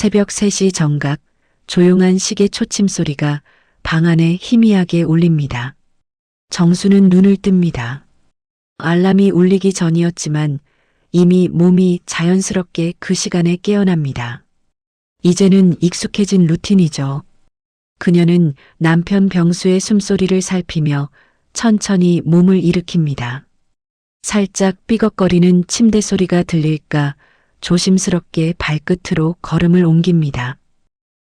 새벽 3시 정각, 조용한 시계 초침 소리가 방 안에 희미하게 울립니다. 정수는 눈을 뜹니다. 알람이 울리기 전이었지만 이미 몸이 자연스럽게 그 시간에 깨어납니다. 이제는 익숙해진 루틴이죠. 그녀는 남편 병수의 숨소리를 살피며 천천히 몸을 일으킵니다. 살짝 삐걱거리는 침대 소리가 들릴까 조심스럽게 발끝으로 걸음을 옮깁니다.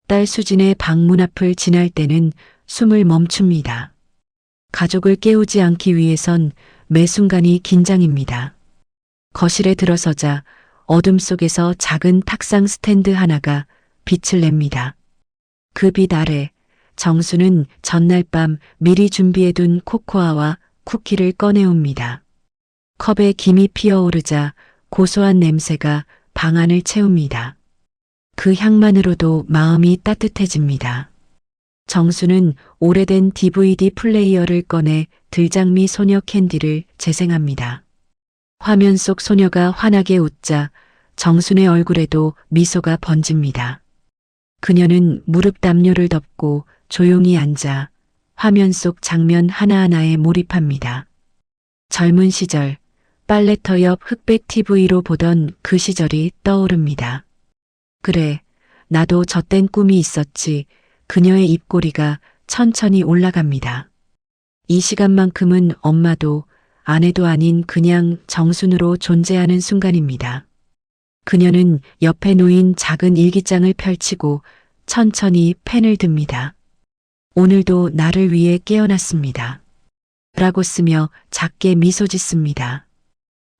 딸 수진의 방문 앞을 지날 때는 숨을 멈춥니다. 가족을 깨우지 않기 위해선 매 순간이 긴장입니다. 거실에 들어서자 어둠 속에서 작은 탁상 스탠드 하나가 빛을 냅니다. 그 빛 아래 정수는 전날 밤 미리 준비해둔 코코아와 쿠키를 꺼내옵니다. 컵에 김이 피어오르자 고소한 냄새가 방 안을 채웁니다. 그 향만으로도 마음이 따뜻해집니다. 정수는 오래된 DVD 플레이어를 꺼내 들장미 소녀 캔디를 재생합니다. 화면 속 소녀가 환하게 웃자 정순의 얼굴에도 미소가 번집니다. 그녀는 무릎 담요를 덮고 조용히 앉아 화면 속 장면 하나하나에 몰입합니다. 젊은 시절 빨래터 옆 흑백 TV로 보던 그 시절이 떠오릅니다. 그래, 나도 젖된 꿈이 있었지. 그녀의 입꼬리가 천천히 올라갑니다. 이 시간만큼은 엄마도 아내도 아닌 그냥 정순으로 존재하는 순간입니다. 그녀는 옆에 놓인 작은 일기장을 펼치고 천천히 펜을 듭니다. 오늘도 나를 위해 깨어났습니다. 라고 쓰며 작게 미소 짓습니다.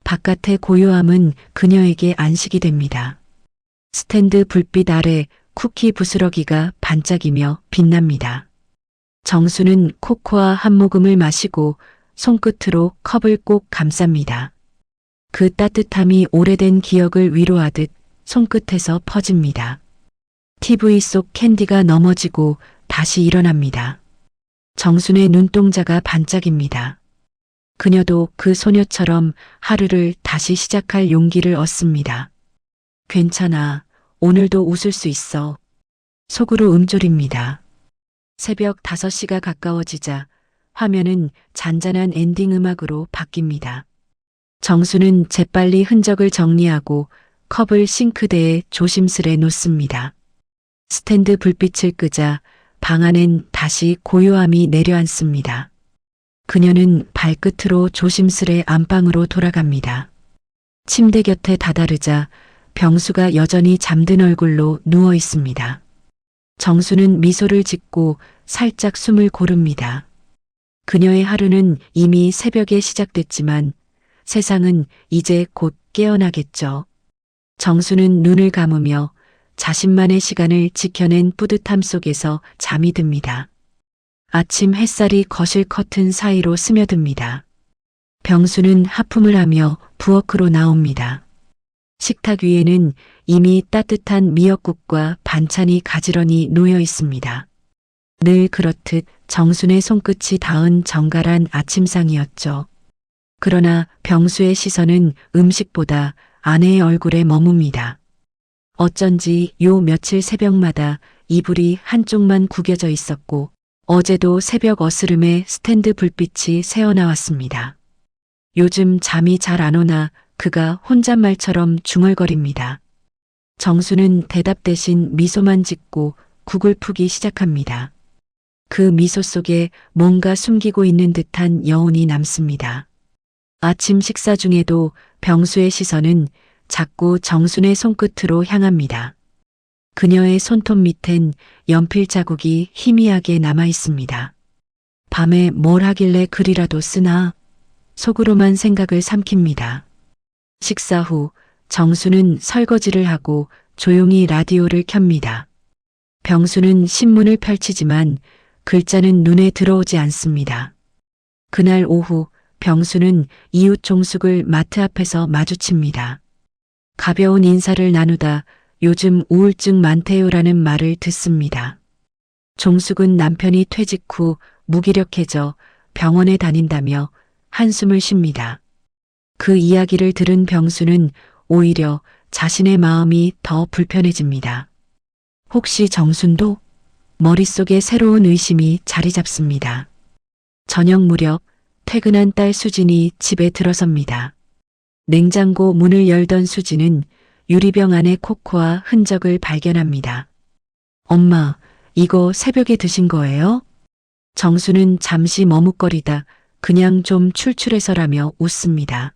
바깥의 고요함은 그녀에게 안식이 됩니다. 스탠드 불빛 아래 쿠키 부스러기가 반짝이며 빛납니다. 정수는 코코아 한 모금을 마시고 손끝으로 컵을 꼭 감쌉니다. 그 따뜻함이 오래된 기억을 위로하듯 손끝에서 퍼집니다. TV 속 캔디가 넘어지고 다시 일어납니다. 정순의 눈동자가 반짝입니다. 그녀도 그 소녀처럼 하루를 다시 시작할 용기를 얻습니다. 괜찮아. 오늘도 웃을 수 있어. 속으로 움졸입니다. 새벽 5시가 가까워지자 화면은 잔잔한 엔딩 음악으로 바뀝니다. 정수는 재빨리 흔적을 정리하고 컵을 싱크대에 조심스레 놓습니다. 스탠드 불빛을 끄자 방 안엔 다시 고요함이 내려앉습니다. 그녀는 발끝으로 조심스레 안방으로 돌아갑니다. 침대 곁에 다다르자 병수가 여전히 잠든 얼굴로 누워 있습니다. 정수는 미소를 짓고 살짝 숨을 고릅니다. 그녀의 하루는 이미 새벽에 시작됐지만 세상은 이제 곧 깨어나겠죠. 정수는 눈을 감으며 자신만의 시간을 지켜낸 뿌듯함 속에서 잠이 듭니다. 아침 햇살이 거실 커튼 사이로 스며듭니다. 병수는 하품을 하며 부엌으로 나옵니다. 식탁 위에는 이미 따뜻한 미역국과 반찬이 가지런히 놓여 있습니다. 늘 그렇듯 정순의 손끝이 닿은 정갈한 아침상이었죠. 그러나 병수의 시선은 음식보다 아내의 얼굴에 머뭅니다. 어쩐지 요 며칠 새벽마다 이불이 한쪽만 구겨져 있었고 어제도 새벽 어스름에 스탠드 불빛이 새어나왔습니다. 요즘 잠이 잘 안 오나 그가 혼잣말처럼 중얼거립니다. 정수는 대답 대신 미소만 짓고 국을 푸기 시작합니다. 그 미소 속에 뭔가 숨기고 있는 듯한 여운이 남습니다. 아침 식사 중에도 병수의 시선은 자꾸 정순의 손끝으로 향합니다. 그녀의 손톱 밑엔 연필 자국이 희미하게 남아 있습니다. 밤에 뭘 하길래 글이라도 쓰나? 속으로만 생각을 삼킵니다. 식사 후 정수는 설거지를 하고 조용히 라디오를 켭니다. 병수는 신문을 펼치지만 글자는 눈에 들어오지 않습니다. 그날 오후 병수는 이웃 종숙을 마트 앞에서 마주칩니다. 가벼운 인사를 나누다 요즘 우울증 많대요라는 말을 듣습니다. 종숙은 남편이 퇴직 후 무기력해져 병원에 다닌다며 한숨을 쉽니다. 그 이야기를 들은 병수는 오히려 자신의 마음이 더 불편해집니다. 혹시 정순도? 머릿속에 새로운 의심이 자리 잡습니다. 저녁 무렵 퇴근한 딸 수진이 집에 들어섭니다. 냉장고 문을 열던 수진은 유리병 안에 코코아 흔적을 발견합니다. 엄마, 이거 새벽에 드신 거예요? 정수는 잠시 머뭇거리다 그냥 좀 출출해서라며 웃습니다.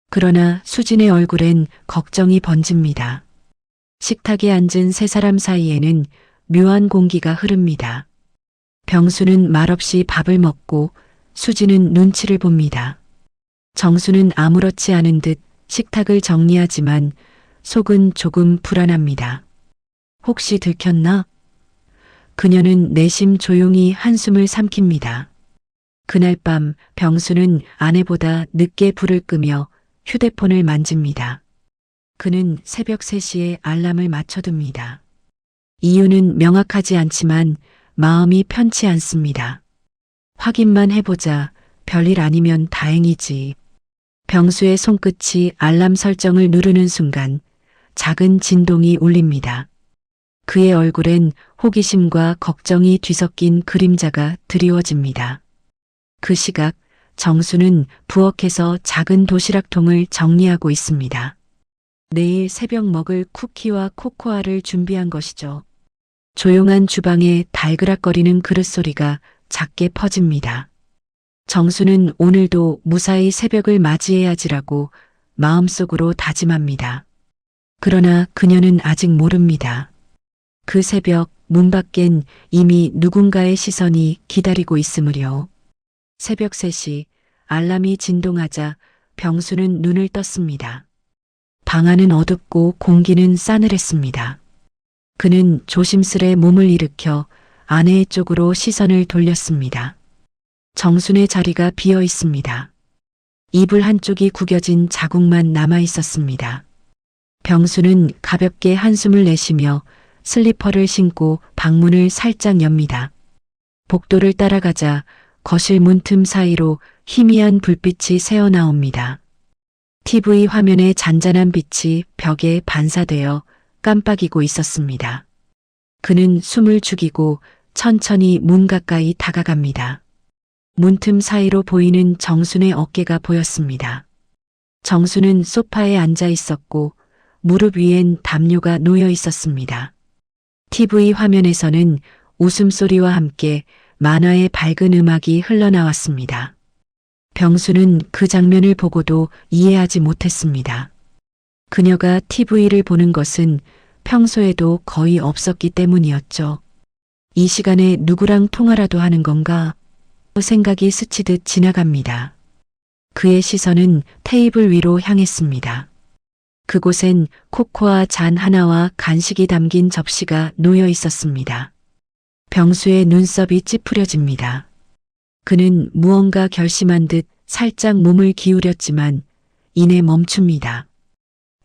그러나 수진의 얼굴엔 걱정이 번집니다. 식탁에 앉은 세 사람 사이에는 묘한 공기가 흐릅니다. 병수는 말없이 밥을 먹고 수진은 눈치를 봅니다. 정수는 아무렇지 않은 듯 식탁을 정리하지만 속은 조금 불안합니다. 혹시 들켰나? 그녀는 내심 조용히 한숨을 삼킵니다. 그날 밤 병수는 아내보다 늦게 불을 끄며 휴대폰을 만집니다. 그는 새벽 3시에 알람을 맞춰둡니다. 이유는 명확하지 않지만 마음이 편치 않습니다. 확인만 해보자. 별일 아니면 다행이지. 병수의 손끝이 알람 설정을 누르는 순간 작은 진동이 울립니다. 그의 얼굴엔 호기심과 걱정이 뒤섞인 그림자가 드리워집니다. 그 시각 정수는 부엌에서 작은 도시락통을 정리하고 있습니다. 내일 새벽 먹을 쿠키와 코코아를 준비한 것이죠. 조용한 주방에 달그락거리는 그릇 소리가 작게 퍼집니다. 정수는 오늘도 무사히 새벽을 맞이해야지라고 마음속으로 다짐합니다. 그러나 그녀는 아직 모릅니다. 그 새벽 문 밖엔 이미 누군가의 시선이 기다리고 있으므려. 새벽 3시 알람이 진동하자 병수는 눈을 떴습니다. 방 안은 어둡고 공기는 싸늘했습니다. 그는 조심스레 몸을 일으켜 아내의 쪽으로 시선을 돌렸습니다. 정순의 자리가 비어 있습니다. 이불 한쪽이 구겨진 자국만 남아 있었습니다. 병수는 가볍게 한숨을 내쉬며 슬리퍼를 신고 방문을 살짝 엽니다. 복도를 따라가자 거실 문틈 사이로 희미한 불빛이 새어나옵니다. TV 화면의 잔잔한 빛이 벽에 반사되어 깜빡이고 있었습니다. 그는 숨을 죽이고 천천히 문 가까이 다가갑니다. 문틈 사이로 보이는 정순의 어깨가 보였습니다. 정순은 소파에 앉아 있었고 무릎 위엔 담요가 놓여 있었습니다. TV 화면에서는 웃음소리와 함께 만화의 밝은 음악이 흘러나왔습니다. 병수는 그 장면을 보고도 이해하지 못했습니다. 그녀가 TV를 보는 것은 평소에도 거의 없었기 때문이었죠. 이 시간에 누구랑 통화라도 하는 건가? 생각이 스치듯 지나갑니다. 그의 시선은 테이블 위로 향했습니다. 그곳엔 코코아 잔 하나와 간식이 담긴 접시가 놓여 있었습니다. 병수의 눈썹이 찌푸려집니다. 그는 무언가 결심한 듯 살짝 몸을 기울였지만 이내 멈춥니다.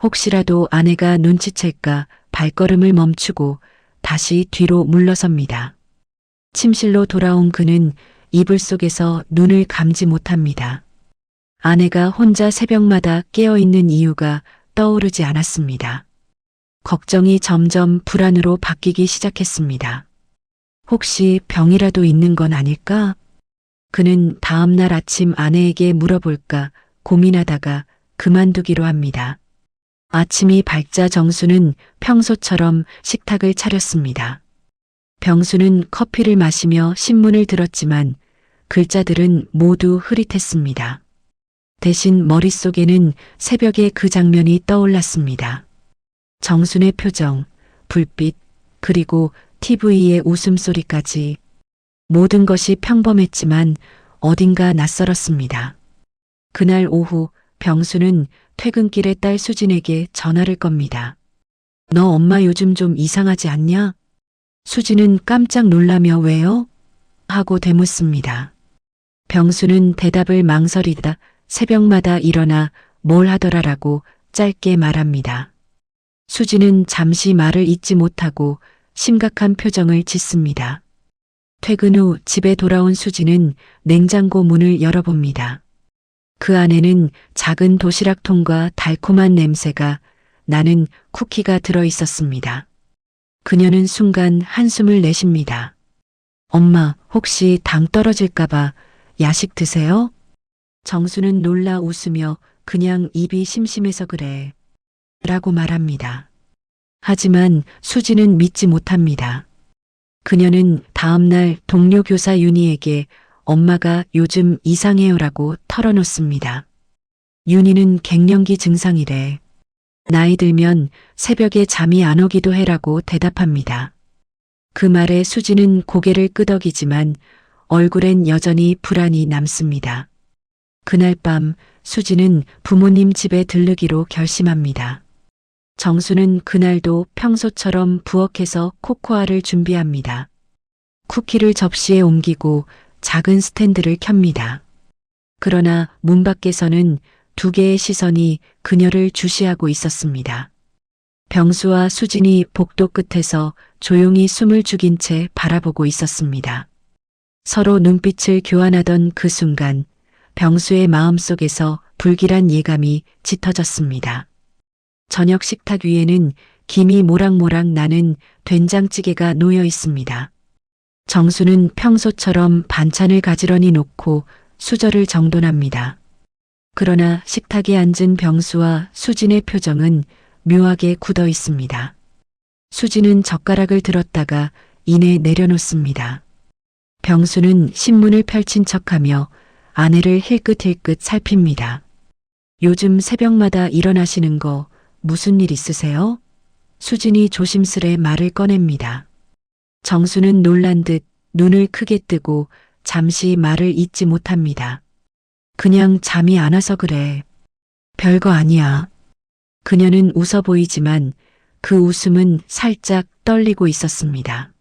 혹시라도 아내가 눈치챌까 발걸음을 멈추고 다시 뒤로 물러섭니다. 침실로 돌아온 그는 이불 속에서 눈을 감지 못합니다. 아내가 혼자 새벽마다 깨어있는 이유가 떠오르지 않았습니다. 걱정이 점점 불안으로 바뀌기 시작했습니다. 혹시 병이라도 있는 건 아닐까? 그는 다음 날 아침 아내에게 물어볼까 고민하다가 그만두기로 합니다. 아침이 밝자 정수는 평소처럼 식탁을 차렸습니다. 병수는 커피를 마시며 신문을 들었지만 글자들은 모두 흐릿했습니다. 대신 머릿속에는 새벽의 그 장면이 떠올랐습니다. 정순의 표정, 불빛, 그리고 TV의 웃음소리까지 모든 것이 평범했지만 어딘가 낯설었습니다. 그날 오후 병수는 퇴근길에 딸 수진에게 전화를 겁니다. 너 엄마 요즘 좀 이상하지 않냐? 수진은 깜짝 놀라며 왜요? 하고 되묻습니다. 병수는 대답을 망설이다 새벽마다 일어나 뭘 하더라라고 짧게 말합니다. 수진은 잠시 말을 잇지 못하고 심각한 표정을 짓습니다. 퇴근 후 집에 돌아온 수진은 냉장고 문을 열어봅니다. 그 안에는 작은 도시락통과 달콤한 냄새가 나는 쿠키가 들어 있었습니다. 그녀는 순간 한숨을 내쉽니다. 엄마, 혹시 당 떨어질까봐 야식 드세요? 정수는 놀라 웃으며 그냥 입이 심심해서 그래. 라고 말합니다. 하지만 수지는 믿지 못합니다. 그녀는 다음날 동료 교사 윤희에게 엄마가 요즘 이상해요라고 털어놓습니다. 윤희는 갱년기 증상이래. 나이 들면 새벽에 잠이 안 오기도 해라고 대답합니다. 그 말에 수지는 고개를 끄덕이지만 얼굴엔 여전히 불안이 남습니다. 그날 밤 수지는 부모님 집에 들르기로 결심합니다. 정수는 그날도 평소처럼 부엌에서 코코아를 준비합니다. 쿠키를 접시에 옮기고 작은 스탠드를 켭니다. 그러나 문 밖에서는 두 개의 시선이 그녀를 주시하고 있었습니다. 병수와 수진이 복도 끝에서 조용히 숨을 죽인 채 바라보고 있었습니다. 서로 눈빛을 교환하던 그 순간 병수의 마음속에서 불길한 예감이 짙어졌습니다. 저녁 식탁 위에는 김이 모락모락 나는 된장찌개가 놓여 있습니다. 정수는 평소처럼 반찬을 가지런히 놓고 수저를 정돈합니다. 그러나 식탁에 앉은 병수와 수진의 표정은 묘하게 굳어 있습니다. 수진은 젓가락을 들었다가 이내 내려놓습니다. 병수는 신문을 펼친 척하며 아내를 힐끗힐끗 살핍니다. 요즘 새벽마다 일어나시는 거 무슨 일 있으세요? 수진이 조심스레 말을 꺼냅니다. 정수는 놀란 듯 눈을 크게 뜨고 잠시 말을 잇지 못합니다. 그냥 잠이 안 와서 그래. 별거 아니야. 그녀는 웃어 보이지만 그 웃음은 살짝 떨리고 있었습니다.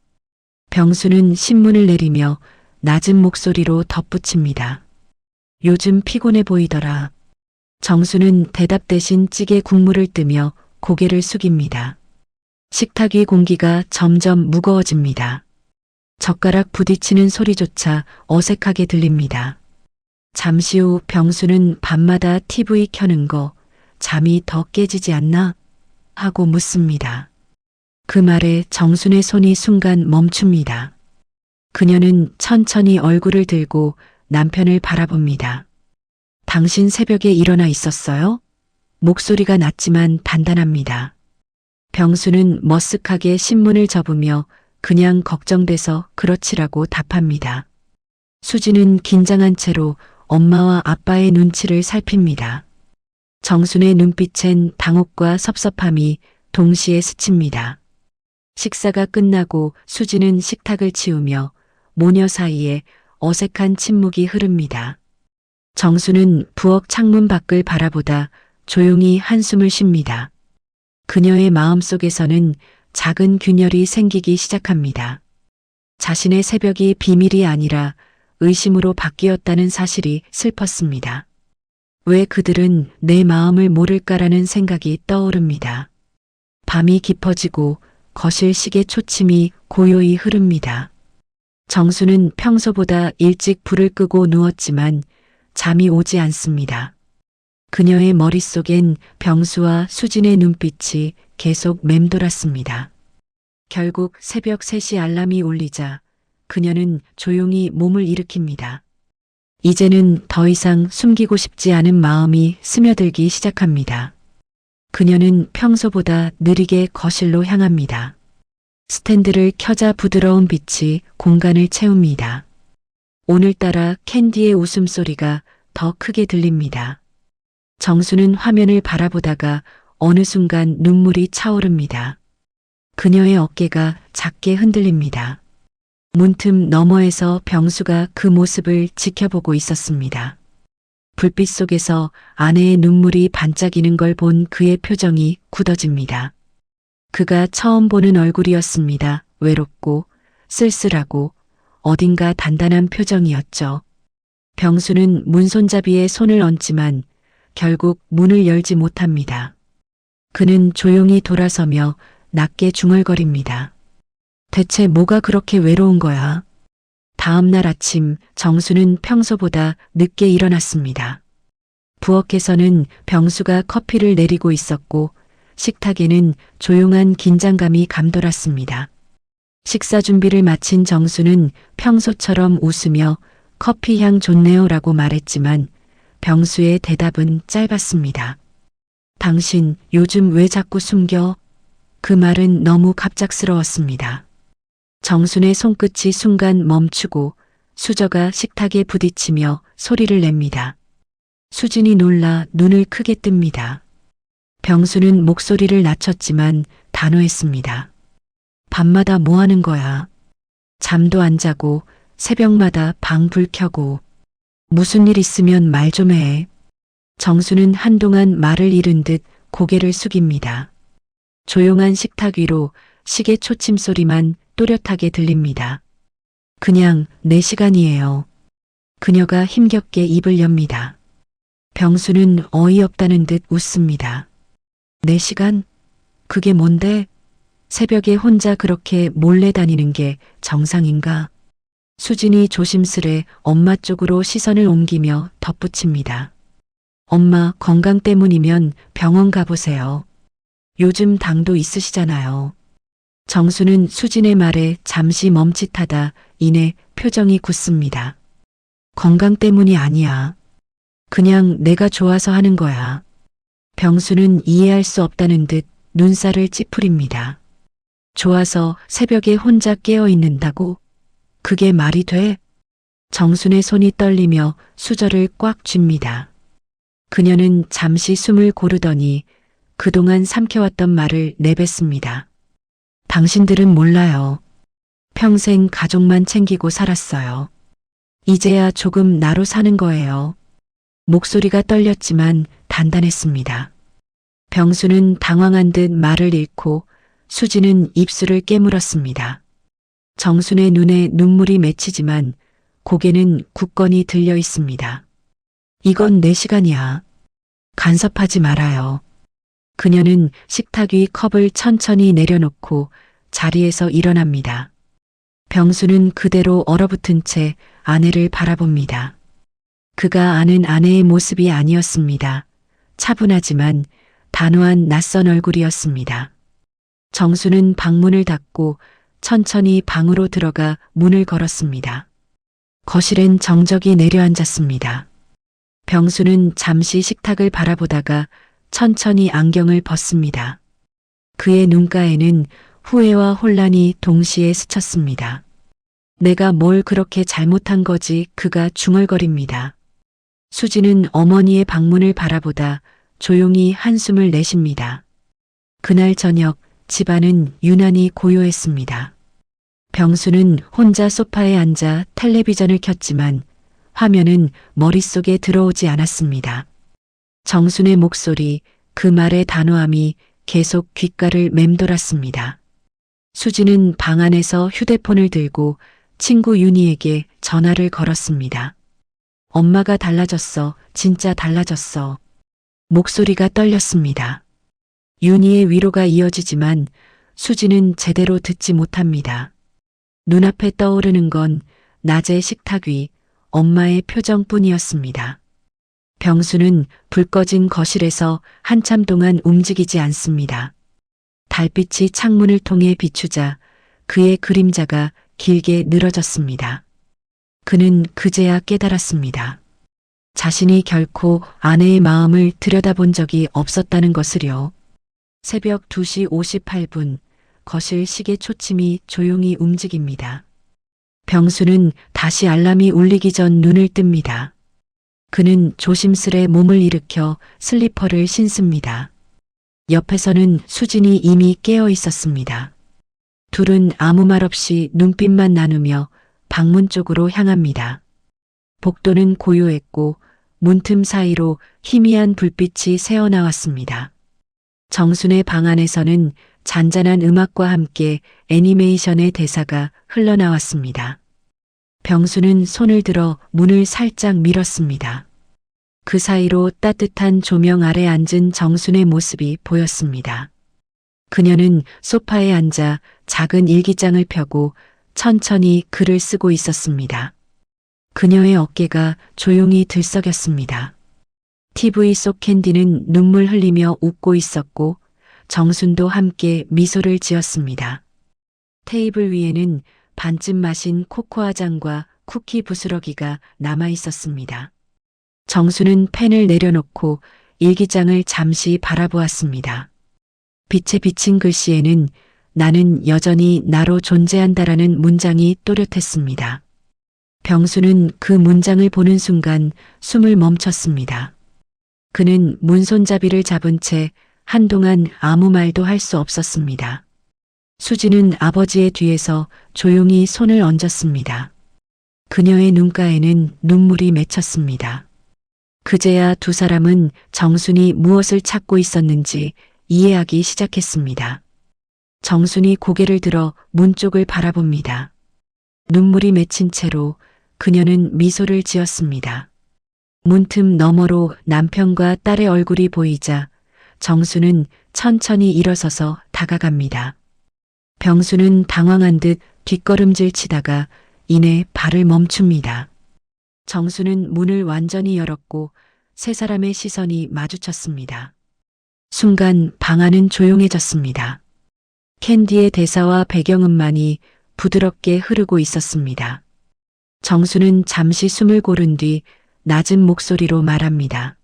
병수는 신문을 내리며 낮은 목소리로 덧붙입니다. 요즘 피곤해 보이더라. 정수는 대답 대신 찌개 국물을 뜨며 고개를 숙입니다. 식탁 위 공기가 점점 무거워집니다. 젓가락 부딪히는 소리조차 어색하게 들립니다. 잠시 후 병수는 밤마다 TV 켜는 거 잠이 더 깨지지 않나? 하고 묻습니다. 그 말에 정순의 손이 순간 멈춥니다. 그녀는 천천히 얼굴을 들고 남편을 바라봅니다. 당신 새벽에 일어나 있었어요? 목소리가 낮지만 단단합니다. 병수는 머쓱하게 신문을 접으며 그냥 걱정돼서 그렇지라고 답합니다. 수지는 긴장한 채로 엄마와 아빠의 눈치를 살핍니다. 정순의 눈빛엔 당혹과 섭섭함이 동시에 스칩니다. 식사가 끝나고 수지는 식탁을 치우며 모녀 사이에 어색한 침묵이 흐릅니다. 정수는 부엌 창문 밖을 바라보다 조용히 한숨을 쉽니다. 그녀의 마음속에서는 작은 균열이 생기기 시작합니다. 자신의 새벽이 비밀이 아니라 의심으로 바뀌었다는 사실이 슬펐습니다. 왜 그들은 내 마음을 모를까라는 생각이 떠오릅니다. 밤이 깊어지고 거실 시계 초침이 고요히 흐릅니다. 정수는 평소보다 일찍 불을 끄고 누웠지만 잠이 오지 않습니다. 그녀의 머릿속엔 병수와 수진의 눈빛이 계속 맴돌았습니다. 결국 새벽 3시 알람이 울리자 그녀는 조용히 몸을 일으킵니다. 이제는 더 이상 숨기고 싶지 않은 마음이 스며들기 시작합니다. 그녀는 평소보다 느리게 거실로 향합니다. 스탠드를 켜자 부드러운 빛이 공간을 채웁니다. 오늘따라 캔디의 웃음소리가 더 크게 들립니다. 정수는 화면을 바라보다가 어느 순간 눈물이 차오릅니다. 그녀의 어깨가 작게 흔들립니다. 문틈 너머에서 병수가 그 모습을 지켜보고 있었습니다. 불빛 속에서 아내의 눈물이 반짝이는 걸 본 그의 표정이 굳어집니다. 그가 처음 보는 얼굴이었습니다. 외롭고 쓸쓸하고 어딘가 단단한 표정이었죠. 병수는 문손잡이에 손을 얹지만 결국 문을 열지 못합니다. 그는 조용히 돌아서며 낮게 중얼거립니다. 대체 뭐가 그렇게 외로운 거야? 다음 날 아침 정수는 평소보다 늦게 일어났습니다. 부엌에서는 병수가 커피를 내리고 있었고 식탁에는 조용한 긴장감이 감돌았습니다. 식사 준비를 마친 정수는 평소처럼 웃으며 커피 향 좋네요라고 말했지만 병수의 대답은 짧았습니다. 당신 요즘 왜 자꾸 숨겨? 그 말은 너무 갑작스러웠습니다. 정순의 손끝이 순간 멈추고 수저가 식탁에 부딪히며 소리를 냅니다. 수진이 놀라 눈을 크게 뜹니다. 병수는 목소리를 낮췄지만 단호했습니다. 밤마다 뭐 하는 거야? 잠도 안 자고 새벽마다 방 불 켜고 무슨 일 있으면 말 좀 해. 정수는 한동안 말을 잃은 듯 고개를 숙입니다. 조용한 식탁 위로 시계 초침 소리만 또렷하게 들립니다. 그냥 내 시간이에요. 그녀가 힘겹게 입을 엽니다. 병수는 어이없다는 듯 웃습니다. 내 시간? 그게 뭔데? 새벽에 혼자 그렇게 몰래 다니는 게 정상인가? 수진이 조심스레 엄마 쪽으로 시선을 옮기며 덧붙입니다. 엄마 건강 때문이면 병원 가보세요. 요즘 당도 있으시잖아요. 정수는 수진의 말에 잠시 멈칫하다 이내 표정이 굳습니다. 건강 때문이 아니야. 그냥 내가 좋아서 하는 거야. 병수는 이해할 수 없다는 듯 눈살을 찌푸립니다. 좋아서 새벽에 혼자 깨어 있는다고? 그게 말이 돼? 정순의 손이 떨리며 수저를 꽉 쥡니다. 그녀는 잠시 숨을 고르더니 그동안 삼켜왔던 말을 내뱉습니다. 당신들은 몰라요. 평생 가족만 챙기고 살았어요. 이제야 조금 나로 사는 거예요. 목소리가 떨렸지만 단단했습니다. 병수는 당황한 듯 말을 잃고 수지는 입술을 깨물었습니다. 정순의 눈에 눈물이 맺히지만 고개는 굳건히 들려 있습니다. 이건 내 시간이야. 간섭하지 말아요. 그녀는 식탁 위 컵을 천천히 내려놓고 자리에서 일어납니다. 병수는 그대로 얼어붙은 채 아내를 바라봅니다. 그가 아는 아내의 모습이 아니었습니다. 차분하지만 단호한 낯선 얼굴이었습니다. 정수는 방문을 닫고 천천히 방으로 들어가 문을 걸었습니다. 거실엔 정적이 내려앉았습니다. 병수는 잠시 식탁을 바라보다가 천천히 안경을 벗습니다. 그의 눈가에는 후회와 혼란이 동시에 스쳤습니다. 내가 뭘 그렇게 잘못한 거지? 그가 중얼거립니다. 수지는 어머니의 방문을 바라보다 조용히 한숨을 내쉽니다. 그날 저녁 집안은 유난히 고요했습니다. 병수는 혼자 소파에 앉아 텔레비전을 켰지만 화면은 머릿속에 들어오지 않았습니다. 정순의 목소리, 그 말의 단호함이 계속 귓가를 맴돌았습니다. 수지는 방 안에서 휴대폰을 들고 친구 윤희에게 전화를 걸었습니다. 엄마가 달라졌어. 진짜 달라졌어. 목소리가 떨렸습니다. 윤희의 위로가 이어지지만 수지는 제대로 듣지 못합니다. 눈앞에 떠오르는 건 낮의 식탁 위 엄마의 표정뿐이었습니다. 병수는 불 꺼진 거실에서 한참 동안 움직이지 않습니다. 달빛이 창문을 통해 비추자 그의 그림자가 길게 늘어졌습니다. 그는 그제야 깨달았습니다. 자신이 결코 아내의 마음을 들여다본 적이 없었다는 것을요. 새벽 2시 58분 거실 시계 초침이 조용히 움직입니다. 병수는 다시 알람이 울리기 전 눈을 뜹니다. 그는 조심스레 몸을 일으켜 슬리퍼를 신습니다. 옆에서는 수진이 이미 깨어 있었습니다. 둘은 아무 말 없이 눈빛만 나누며 방문 쪽으로 향합니다. 복도는 고요했고 문틈 사이로 희미한 불빛이 새어나왔습니다. 정순의 방 안에서는 잔잔한 음악과 함께 애니메이션의 대사가 흘러나왔습니다. 병수는 손을 들어 문을 살짝 밀었습니다. 그 사이로 따뜻한 조명 아래 앉은 정순의 모습이 보였습니다. 그녀는 소파에 앉아 작은 일기장을 펴고 천천히 글을 쓰고 있었습니다. 그녀의 어깨가 조용히 들썩였습니다. TV 속 캔디는 눈물 흘리며 웃고 있었고 정순도 함께 미소를 지었습니다. 테이블 위에는 반쯤 마신 코코아 잔과 쿠키 부스러기가 남아 있었습니다. 정수는 펜을 내려놓고 일기장을 잠시 바라보았습니다. 빛에 비친 글씨에는 나는 여전히 나로 존재한다라는 문장이 또렷했습니다. 병수는 그 문장을 보는 순간 숨을 멈췄습니다. 그는 문손잡이를 잡은 채 한동안 아무 말도 할 수 없었습니다. 수지는 아버지의 뒤에서 조용히 손을 얹었습니다. 그녀의 눈가에는 눈물이 맺혔습니다. 그제야 두 사람은 정순이 무엇을 찾고 있었는지 이해하기 시작했습니다. 정순이 고개를 들어 문 쪽을 바라봅니다. 눈물이 맺힌 채로 그녀는 미소를 지었습니다. 문틈 너머로 남편과 딸의 얼굴이 보이자 정수는 천천히 일어서서 다가갑니다. 병수는 당황한 듯 뒷걸음질 치다가 이내 발을 멈춥니다. 정수는 문을 완전히 열었고 세 사람의 시선이 마주쳤습니다. 순간 방 안은 조용해졌습니다. 캔디의 대사와 배경음만이 부드럽게 흐르고 있었습니다. 정수는 잠시 숨을 고른 뒤 낮은 목소리로 말합니다.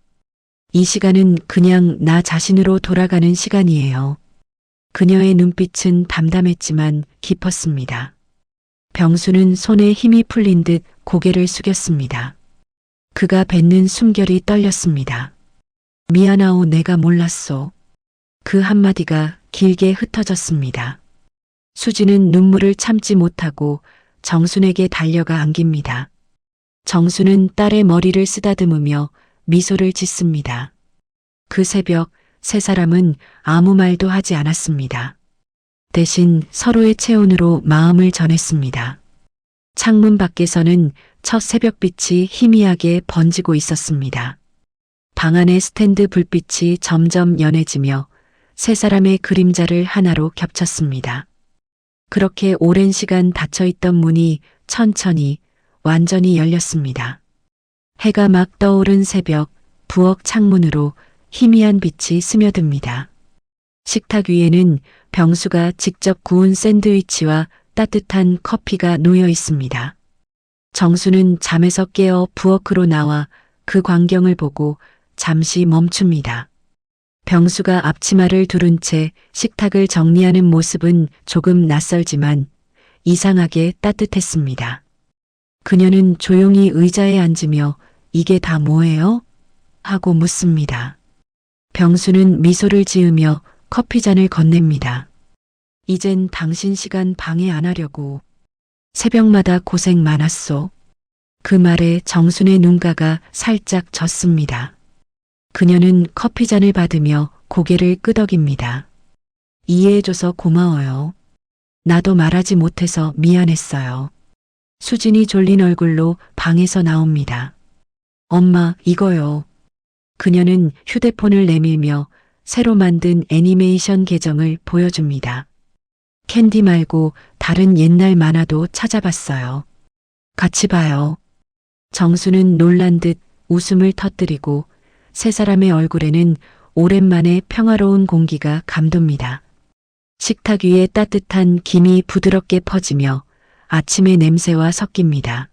이 시간은 그냥 나 자신으로 돌아가는 시간이에요. 그녀의 눈빛은 담담했지만 깊었습니다. 병수는 손에 힘이 풀린 듯 고개를 숙였습니다. 그가 뱉는 숨결이 떨렸습니다. 미안하오, 내가 몰랐소. 그 한마디가 길게 흩어졌습니다. 수지는 눈물을 참지 못하고 정순에게 달려가 안깁니다. 정순은 딸의 머리를 쓰다듬으며 미소를 짓습니다. 그 새벽 세 사람은 아무 말도 하지 않았습니다. 대신 서로의 체온으로 마음을 전했습니다. 창문 밖에서는 첫 새벽빛이 희미하게 번지고 있었습니다. 방 안의 스탠드 불빛이 점점 연해지며 세 사람의 그림자를 하나로 겹쳤습니다. 그렇게 오랜 시간 닫혀있던 문이 천천히 완전히 열렸습니다. 해가 막 떠오른 새벽 부엌 창문으로 희미한 빛이 스며듭니다. 식탁 위에는 병수가 직접 구운 샌드위치와 따뜻한 커피가 놓여 있습니다. 정수는 잠에서 깨어 부엌으로 나와 그 광경을 보고 잠시 멈춥니다. 병수가 앞치마를 두른 채 식탁을 정리하는 모습은 조금 낯설지만 이상하게 따뜻했습니다. 그녀는 조용히 의자에 앉으며 이게 다 뭐예요? 하고 묻습니다. 병수는 미소를 지으며 커피잔을 건넵니다. 이젠 당신 시간 방해 안 하려고. 새벽마다 고생 많았소. 그 말에 정순의 눈가가 살짝 젖습니다. 그녀는 커피잔을 받으며 고개를 끄덕입니다. 이해해줘서 고마워요. 나도 말하지 못해서 미안했어요. 수진이 졸린 얼굴로 방에서 나옵니다. 엄마, 이거요. 그녀는 휴대폰을 내밀며 새로 만든 애니메이션 계정을 보여줍니다. 캔디 말고 다른 옛날 만화도 찾아봤어요. 같이 봐요. 정수는 놀란 듯 웃음을 터뜨리고 세 사람의 얼굴에는 오랜만에 평화로운 공기가 감돕니다. 식탁 위에 따뜻한 김이 부드럽게 퍼지며 아침의 냄새와 섞입니다.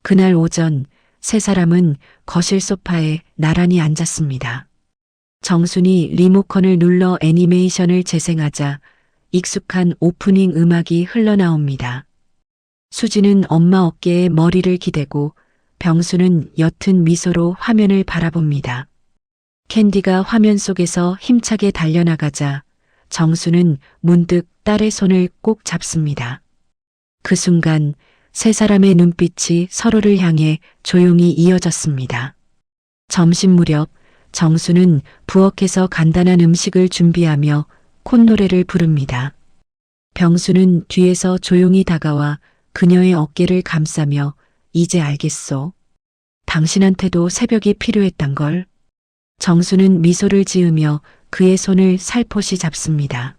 그날 오전 세 사람은 거실 소파에 나란히 앉았습니다. 정순이 리모컨을 눌러 애니메이션을 재생하자 익숙한 오프닝 음악이 흘러나옵니다. 수지는 엄마 어깨에 머리를 기대고 병수는 옅은 미소로 화면을 바라봅니다. 캔디가 화면 속에서 힘차게 달려나가자 정수는 문득 딸의 손을 꼭 잡습니다. 그 순간 세 사람의 눈빛이 서로를 향해 조용히 이어졌습니다. 점심 무렵 정수는 부엌에서 간단한 음식을 준비하며 콧노래를 부릅니다. 병수는 뒤에서 조용히 다가와 그녀의 어깨를 감싸며 이제 알겠소. 당신한테도 새벽이 필요했단 걸. 정수는 미소를 지으며 그의 손을 살포시 잡습니다.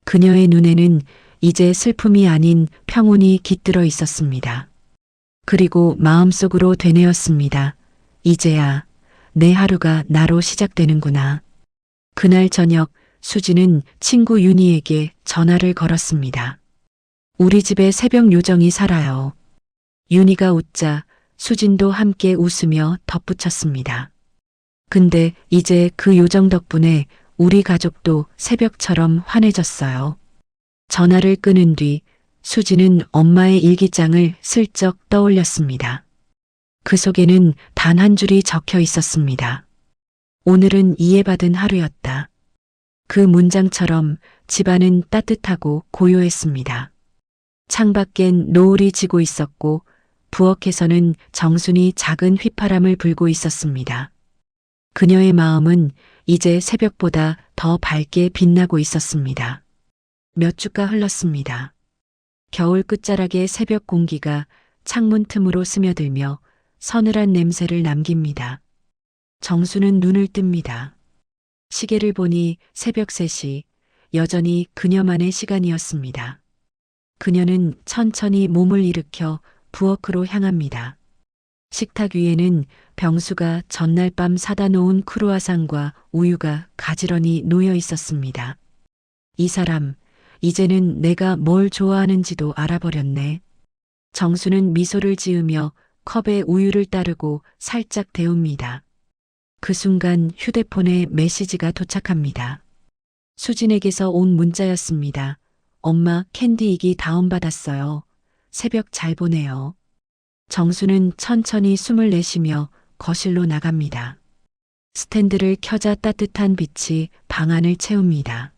그녀의 눈에는 이제 슬픔이 아닌 평온이 깃들어 있었습니다. 그리고 마음속으로 되뇌었습니다. 이제야 내 하루가 나로 시작되는구나. 그날 저녁 수지는 친구 윤희에게 전화를 걸었습니다. 우리 집에 새벽 요정이 살아요. 윤희가 웃자 수진도 함께 웃으며 덧붙였습니다. 근데 이제 그 요정 덕분에 우리 가족도 새벽처럼 환해졌어요. 전화를 끊은 뒤 수지는 엄마의 일기장을 슬쩍 떠올렸습니다. 그 속에는 단 한 줄이 적혀 있었습니다. 오늘은 이해받은 하루였다. 그 문장처럼 집안은 따뜻하고 고요했습니다. 창밖엔 노을이 지고 있었고 부엌에서는 정순이 작은 휘파람을 불고 있었습니다. 그녀의 마음은 이제 새벽보다 더 밝게 빛나고 있었습니다. 몇 주가 흘렀습니다. 겨울 끝자락의 새벽 공기가 창문 틈으로 스며들며 서늘한 냄새를 남깁니다. 정수는 눈을 뜹니다. 시계를 보니 새벽 3시, 여전히 그녀만의 시간이었습니다. 그녀는 천천히 몸을 일으켜 부엌으로 향합니다. 식탁 위에는 병수가 전날 밤 사다 놓은 크루아상과 우유가 가지런히 놓여 있었습니다. 이 사람, 이제는 내가 뭘 좋아하는지도 알아버렸네. 정수는 미소를 지으며 컵에 우유를 따르고 살짝 데웁니다. 그 순간 휴대폰에 메시지가 도착합니다. 수진에게서 온 문자였습니다. 엄마 캔디이기 다운받았어요. 새벽 잘 보내요. 정수는 천천히 숨을 내쉬며 거실로 나갑니다. 스탠드를 켜자 따뜻한 빛이 방 안을 채웁니다.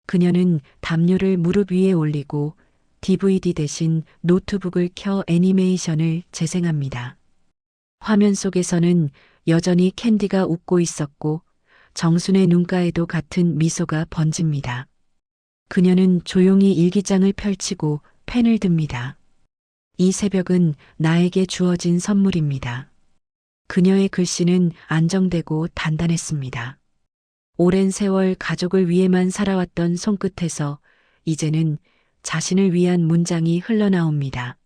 그녀는 담요를 무릎 위에 올리고 DVD 대신 노트북을 켜 애니메이션을 재생합니다. 화면 속에서는 여전히 캔디가 웃고 있었고 정순의 눈가에도 같은 미소가 번집니다. 그녀는 조용히 일기장을 펼치고 펜을 듭니다. 이 새벽은 나에게 주어진 선물입니다. 그녀의 글씨는 안정되고 단단했습니다. 오랜 세월 가족을 위해만 살아왔던 손끝에서 이제는 자신을 위한 문장이 흘러나옵니다.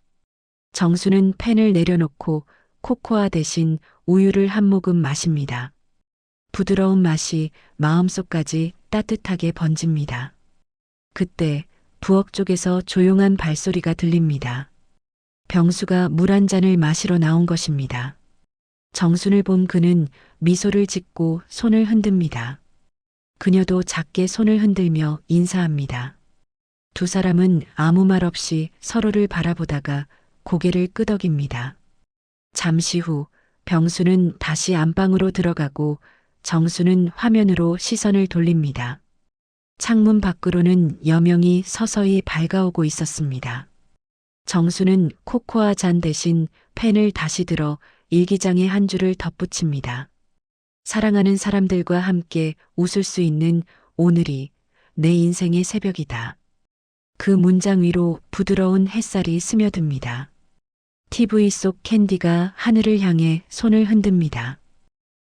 정수는 펜을 내려놓고 코코아 대신 우유를 한 모금 마십니다. 부드러운 맛이 마음속까지 따뜻하게 번집니다. 그때 부엌 쪽에서 조용한 발소리가 들립니다. 병수가 물 한 잔을 마시러 나온 것입니다. 정순을 본 그는 미소를 짓고 손을 흔듭니다. 그녀도 작게 손을 흔들며 인사합니다. 두 사람은 아무 말 없이 서로를 바라보다가 고개를 끄덕입니다. 잠시 후 병수는 다시 안방으로 들어가고 정수는 화면으로 시선을 돌립니다. 창문 밖으로는 여명이 서서히 밝아오고 있었습니다. 정수는 코코아 잔 대신 펜을 다시 들어 일기장에 한 줄을 덧붙입니다. 사랑하는 사람들과 함께 웃을 수 있는 오늘이 내 인생의 새벽이다. 그 문장 위로 부드러운 햇살이 스며듭니다. TV 속 캔디가 하늘을 향해 손을 흔듭니다.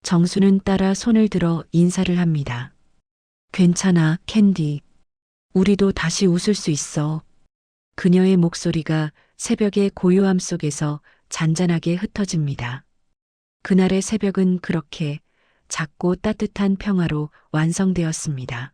정수는 따라 손을 들어 인사를 합니다. 괜찮아, 캔디. 우리도 다시 웃을 수 있어. 그녀의 목소리가 새벽의 고요함 속에서 잔잔하게 흩어집니다. 그날의 새벽은 그렇게 작고 따뜻한 평화로 완성되었습니다.